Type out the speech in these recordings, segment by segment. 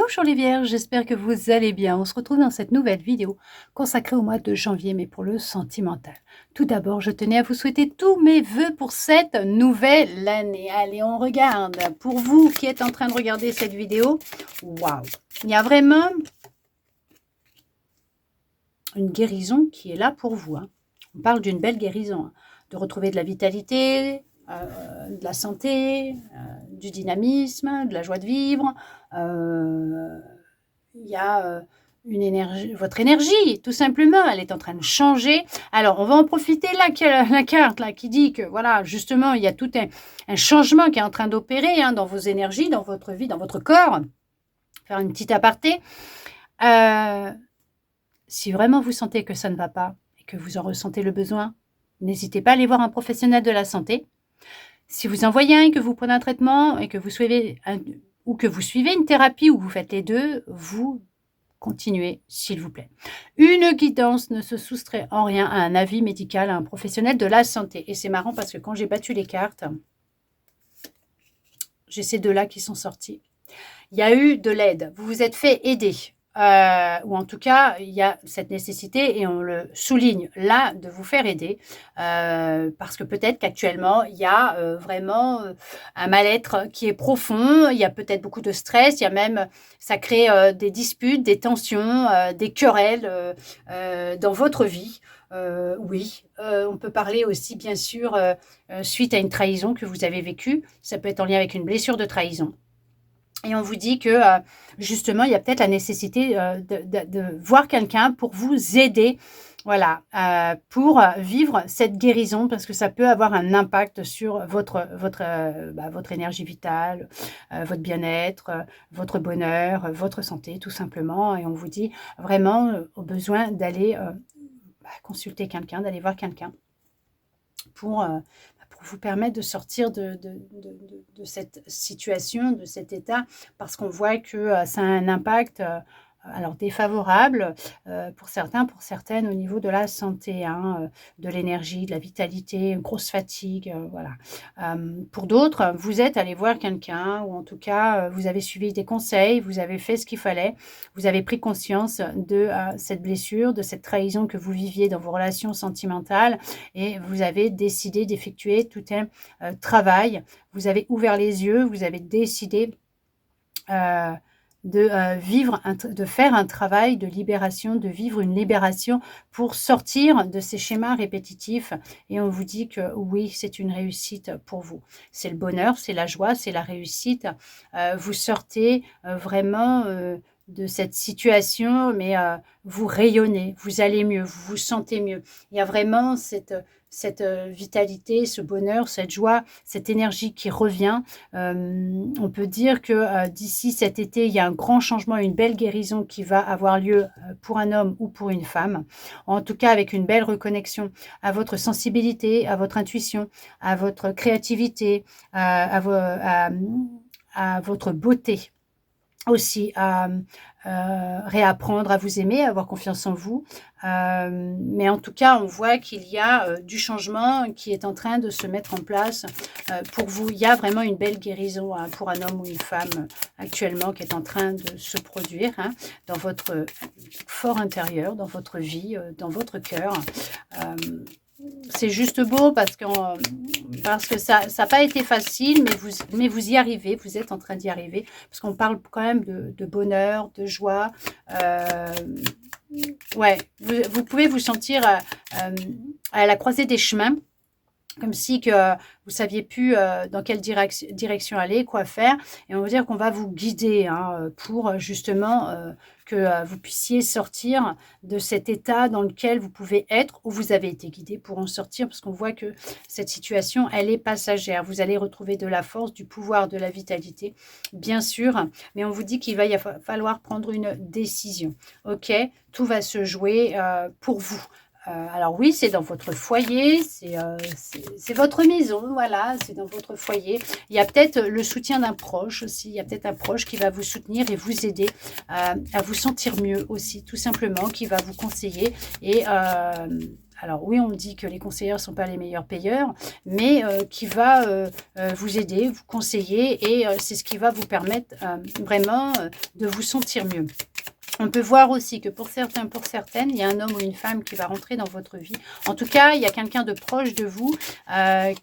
Bonjour les Vierges, j'espère que vous allez bien. On se retrouve dans cette nouvelle vidéo consacrée au mois de janvier, mais pour le sentimental. Tout d'abord, je tenais à vous souhaiter tous mes vœux pour cette nouvelle année. Allez, on regarde. Pour vous qui êtes en train de regarder cette vidéo, waouh, il y a vraiment une guérison qui est là pour vous. On parle d'une belle guérison, de retrouver de la vitalité, de la santé, du dynamisme, de la joie de vivre. Il y a une énergie, votre énergie, tout simplement, elle est en train de changer. Alors, on va en profiter là, la carte là, qui dit que, voilà, justement, il y a tout un changement qui est en train d'opérer dans vos énergies, dans votre vie, dans votre corps. Faire une petite aparté. Si vraiment vous sentez que ça ne va pas et que vous en ressentez le besoin, n'hésitez pas à aller voir un professionnel de la santé. Si vous en voyez un et que vous prenez un traitement et que vous suivez une thérapie ou vous faites les deux, vous continuez, s'il vous plaît. Une guidance ne se soustrait en rien à un avis médical, à un professionnel de la santé. Et c'est marrant parce que quand j'ai battu les cartes, j'ai ces deux-là qui sont sortis. Il y a eu de l'aide. Vous vous êtes fait aider. Ou en tout cas, il y a cette nécessité, et on le souligne là, de vous faire aider, parce que peut-être qu'actuellement, il y a vraiment un mal-être qui est profond, il y a peut-être beaucoup de stress, il y a même, ça crée des disputes, des tensions, des querelles dans votre vie. Oui, on peut parler aussi, bien sûr, suite à une trahison que vous avez vécue. Ça peut être en lien avec une blessure de trahison. Et on vous dit que, justement, il y a peut-être la nécessité de voir quelqu'un pour vous aider, voilà, pour vivre cette guérison, parce que ça peut avoir un impact sur votre énergie vitale, votre bien-être, votre bonheur, votre santé, tout simplement. Et on vous dit vraiment au besoin d'aller consulter quelqu'un, d'aller voir quelqu'un pour vous permettre de sortir de cette situation, de cet état, parce qu'on voit que ça a un impact alors défavorable pour certains, pour certaines au niveau de la santé, de l'énergie, de la vitalité, une grosse fatigue, voilà. Pour d'autres, vous êtes allé voir quelqu'un, ou en tout cas, vous avez suivi des conseils, vous avez fait ce qu'il fallait, vous avez pris conscience de cette blessure, de cette trahison que vous viviez dans vos relations sentimentales, et vous avez décidé d'effectuer tout un travail. Vous avez ouvert les yeux, vous avez décidé de faire un travail de libération, de vivre une libération pour sortir de ces schémas répétitifs. Et on vous dit que oui, c'est une réussite pour vous. C'est le bonheur, c'est la joie, c'est la réussite. Vous sortez vraiment de cette situation, mais vous rayonnez, vous allez mieux, vous vous sentez mieux. Il y a vraiment cette vitalité, ce bonheur, cette joie, cette énergie qui revient. On peut dire que d'ici cet été, il y a un grand changement, une belle guérison qui va avoir lieu pour un homme ou pour une femme. En tout cas, avec une belle reconnexion à votre sensibilité, à votre intuition, à votre créativité, à votre beauté aussi, à réapprendre à vous aimer, à avoir confiance en vous. Mais en tout cas, on voit qu'il y a du changement qui est en train de se mettre en place pour vous. Il y a vraiment une belle guérison pour un homme ou une femme actuellement qui est en train de se produire dans votre fort intérieur, dans votre vie, dans votre cœur. C'est juste beau parce que ça n'a pas été facile, mais vous y arrivez, vous êtes en train d'y arriver, parce qu'on parle quand même de bonheur, de joie. Ouais, vous pouvez vous sentir à la croisée des chemins, comme si que vous saviez plus dans quelle direction aller, quoi faire. Et on va dire qu'on va vous guider pour justement que vous puissiez sortir de cet état dans lequel vous pouvez être, où vous avez été guidé pour en sortir, parce qu'on voit que cette situation, elle est passagère. Vous allez retrouver de la force, du pouvoir, de la vitalité, bien sûr, mais on vous dit qu'il va y falloir prendre une décision. Ok, tout va se jouer pour vous. Alors oui, c'est dans votre foyer, c'est votre maison, voilà, c'est dans votre foyer. Il y a peut-être le soutien d'un proche aussi, il y a peut-être un proche qui va vous soutenir et vous aider à vous sentir mieux aussi, tout simplement, qui va vous conseiller et alors oui, on dit que les conseillers ne sont pas les meilleurs payeurs, mais qui va vous aider, vous conseiller, et c'est ce qui va vous permettre vraiment de vous sentir mieux. On peut voir aussi que pour certains, pour certaines, il y a un homme ou une femme qui va rentrer dans votre vie. En tout cas, il y a quelqu'un de proche de vous que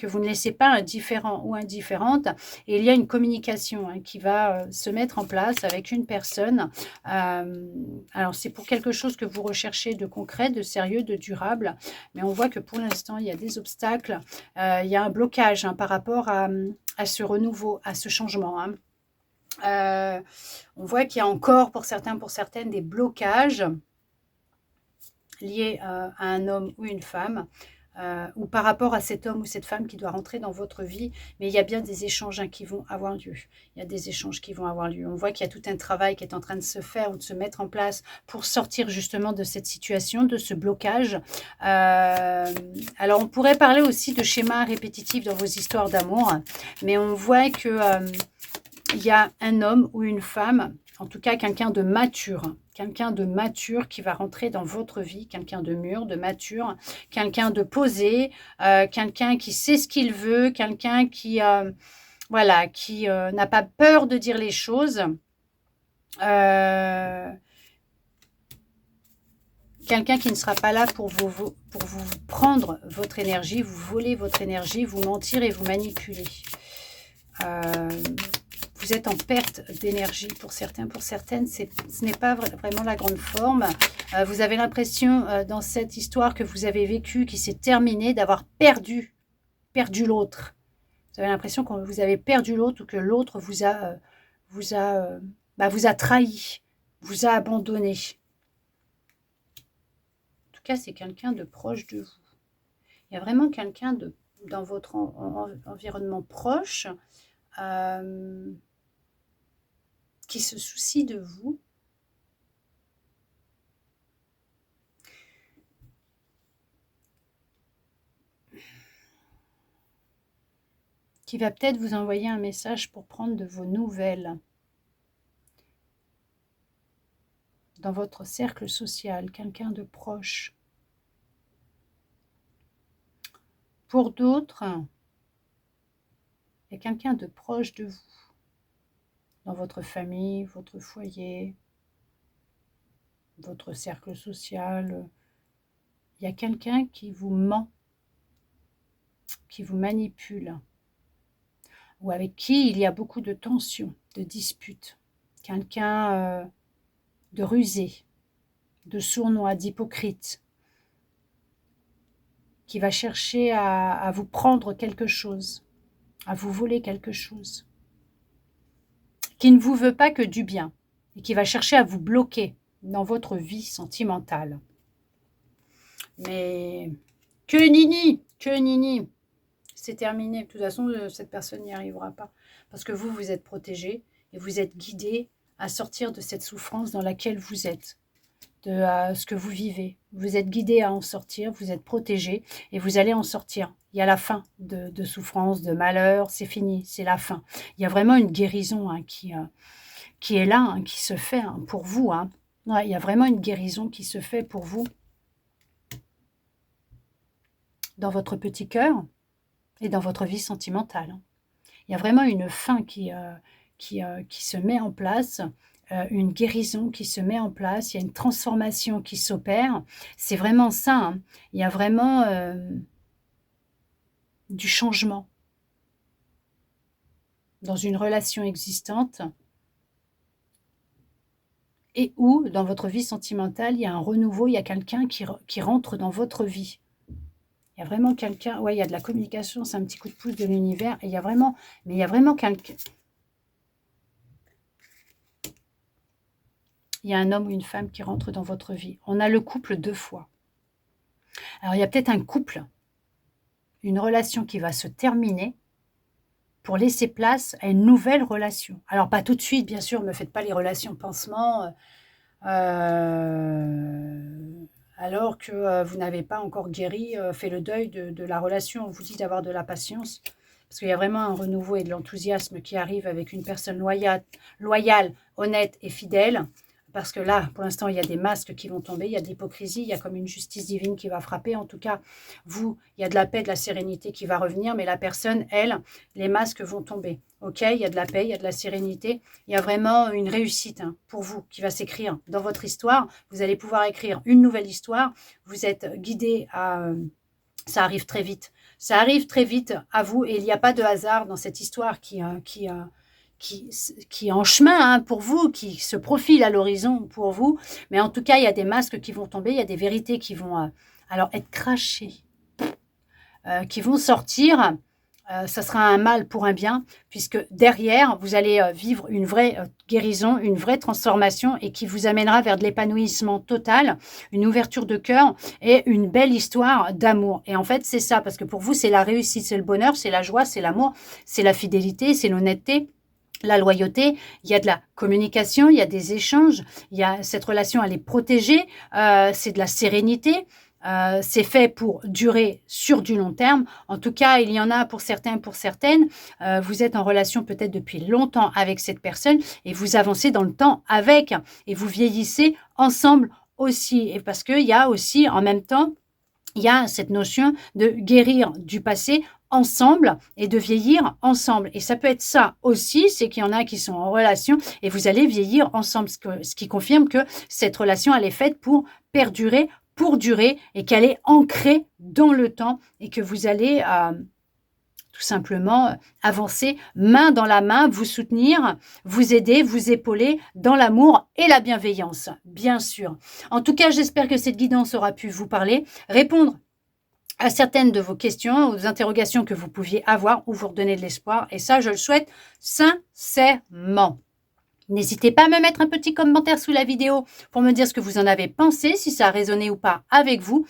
vous ne laissez pas indifférent ou indifférente. Et il y a une communication qui va se mettre en place avec une personne. Alors, c'est pour quelque chose que vous recherchez de concret, de sérieux, de durable. Mais on voit que pour l'instant, il y a des obstacles. Il y a un blocage par rapport à ce renouveau, à ce changement. On voit qu'il y a encore pour certains, pour certaines, des blocages liés à un homme ou une femme, ou par rapport à cet homme ou cette femme qui doit rentrer dans votre vie. Mais il y a bien des échanges qui vont avoir lieu. Il y a des échanges qui vont avoir lieu. On voit qu'il y a tout un travail qui est en train de se faire ou de se mettre en place pour sortir justement de cette situation, de ce blocage. Alors, on pourrait parler aussi de schémas répétitifs dans vos histoires d'amour, mais on voit que il y a un homme ou une femme, en tout cas quelqu'un de mature qui va rentrer dans votre vie, quelqu'un de mûr, de mature, quelqu'un de posé, quelqu'un qui sait ce qu'il veut, quelqu'un qui n'a pas peur de dire les choses. Quelqu'un qui ne sera pas là pour vous prendre votre énergie, vous voler votre énergie, vous mentir et vous manipuler. Vous êtes en perte d'énergie pour certains, pour certaines, ce n'est pas vraiment la grande forme. Vous avez l'impression dans cette histoire que vous avez vécue, qui s'est terminée, d'avoir perdu l'autre. Vous avez l'impression que vous avez perdu l'autre, ou que l'autre vous a trahi, vous a abandonné. En tout cas, c'est quelqu'un de proche de vous. Il y a vraiment quelqu'un dans votre environnement proche qui se soucie de vous, qui va peut-être vous envoyer un message pour prendre de vos nouvelles. Dans votre cercle social, quelqu'un de proche. Pour d'autres, il y a quelqu'un de proche de vous. Dans votre famille, votre foyer, votre cercle social, il y a quelqu'un qui vous ment, qui vous manipule, ou avec qui il y a beaucoup de tensions, de disputes. Quelqu'un de rusé, de sournois, d'hypocrite, qui va chercher à vous prendre quelque chose, à vous voler quelque chose, qui ne vous veut pas que du bien et qui va chercher à vous bloquer dans votre vie sentimentale. Mais que nenni, c'est terminé. De toute façon, cette personne n'y arrivera pas. Parce que vous êtes protégé et vous êtes guidé à sortir de cette souffrance dans laquelle vous êtes, de ce que vous vivez. Vous êtes guidé à en sortir, vous êtes protégé et vous allez en sortir. Il y a la fin de souffrance, de malheur, c'est fini, c'est la fin. Il y a vraiment une guérison qui est là, qui se fait pour vous. Ouais, il y a vraiment une guérison qui se fait pour vous dans votre petit cœur et dans votre vie sentimentale. Il y a vraiment une fin qui se met en place, une guérison qui se met en place, il y a une transformation qui s'opère. C'est vraiment ça. Il y a vraiment du changement dans une relation existante, et où, dans votre vie sentimentale, il y a un renouveau, il y a quelqu'un qui rentre dans votre vie. Il y a vraiment quelqu'un, ouais, il y a de la communication, c'est un petit coup de pouce de l'univers, et il y a vraiment quelqu'un. Il y a un homme ou une femme qui rentre dans votre vie. On a le couple 2 fois. Alors, il y a peut-être un couple, une relation qui va se terminer pour laisser place à une nouvelle relation. Alors, pas tout de suite, bien sûr, ne me faites pas les relations pansement, alors que vous n'avez pas encore guéri, fait le deuil de la relation. On vous dit d'avoir de la patience, parce qu'il y a vraiment un renouveau et de l'enthousiasme qui arrive avec une personne loyale, honnête et fidèle. parce que là, pour l'instant, il y a des masques qui vont tomber, il y a de l'hypocrisie, il y a comme une justice divine qui va frapper. En tout cas, vous, il y a de la paix, de la sérénité qui va revenir, mais la personne, elle, les masques vont tomber. Ok, il y a de la paix, il y a de la sérénité, il y a vraiment une réussite pour vous qui va s'écrire dans votre histoire. Vous allez pouvoir écrire une nouvelle histoire. Vous êtes guidé à... ça arrive très vite. Ça arrive très vite à vous et il n'y a pas de hasard dans cette histoire qui est en chemin pour vous, qui se profile à l'horizon pour vous. Mais en tout cas, il y a des masques qui vont tomber, il y a des vérités qui vont alors être crachées, qui vont sortir. Ça sera un mal pour un bien, puisque derrière, vous allez vivre une vraie guérison, une vraie transformation et qui vous amènera vers de l'épanouissement total, une ouverture de cœur et une belle histoire d'amour. Et en fait, c'est ça, parce que pour vous, c'est la réussite, c'est le bonheur, c'est la joie, c'est l'amour, c'est la fidélité, c'est l'honnêteté. La loyauté, il y a de la communication, il y a des échanges, il y a cette relation, elle est protégée, c'est de la sérénité. C'est fait pour durer sur du long terme. En tout cas, il y en a pour certains, pour certaines. Vous êtes en relation peut-être depuis longtemps avec cette personne et vous avancez dans le temps avec et vous vieillissez ensemble aussi. Et parce qu'il y a aussi en même temps, il y a cette notion de guérir du passé ensemble et de vieillir ensemble. Et ça peut être ça aussi, c'est qu'il y en a qui sont en relation et vous allez vieillir ensemble, ce qui confirme que cette relation, elle est faite pour perdurer, pour durer et qu'elle est ancrée dans le temps et que vous allez tout simplement avancer main dans la main, vous soutenir, vous aider, vous épauler dans l'amour et la bienveillance, bien sûr. En tout cas, j'espère que cette guidance aura pu vous parler, répondre à certaines de vos questions, aux interrogations que vous pouviez avoir ou vous redonner de l'espoir. Et ça, je le souhaite sincèrement. N'hésitez pas à me mettre un petit commentaire sous la vidéo pour me dire ce que vous en avez pensé, si ça a résonné ou pas avec vous.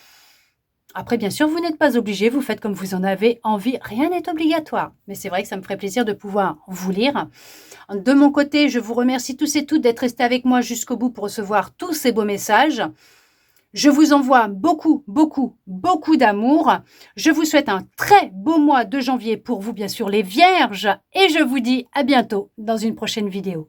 Après, bien sûr, vous n'êtes pas obligé, vous faites comme vous en avez envie, rien n'est obligatoire. Mais c'est vrai que ça me ferait plaisir de pouvoir vous lire. De mon côté, je vous remercie tous et toutes d'être restés avec moi jusqu'au bout pour recevoir tous ces beaux messages. Je vous envoie beaucoup, beaucoup, beaucoup d'amour. Je vous souhaite un très beau mois de janvier pour vous, bien sûr, les vierges. Et je vous dis à bientôt dans une prochaine vidéo.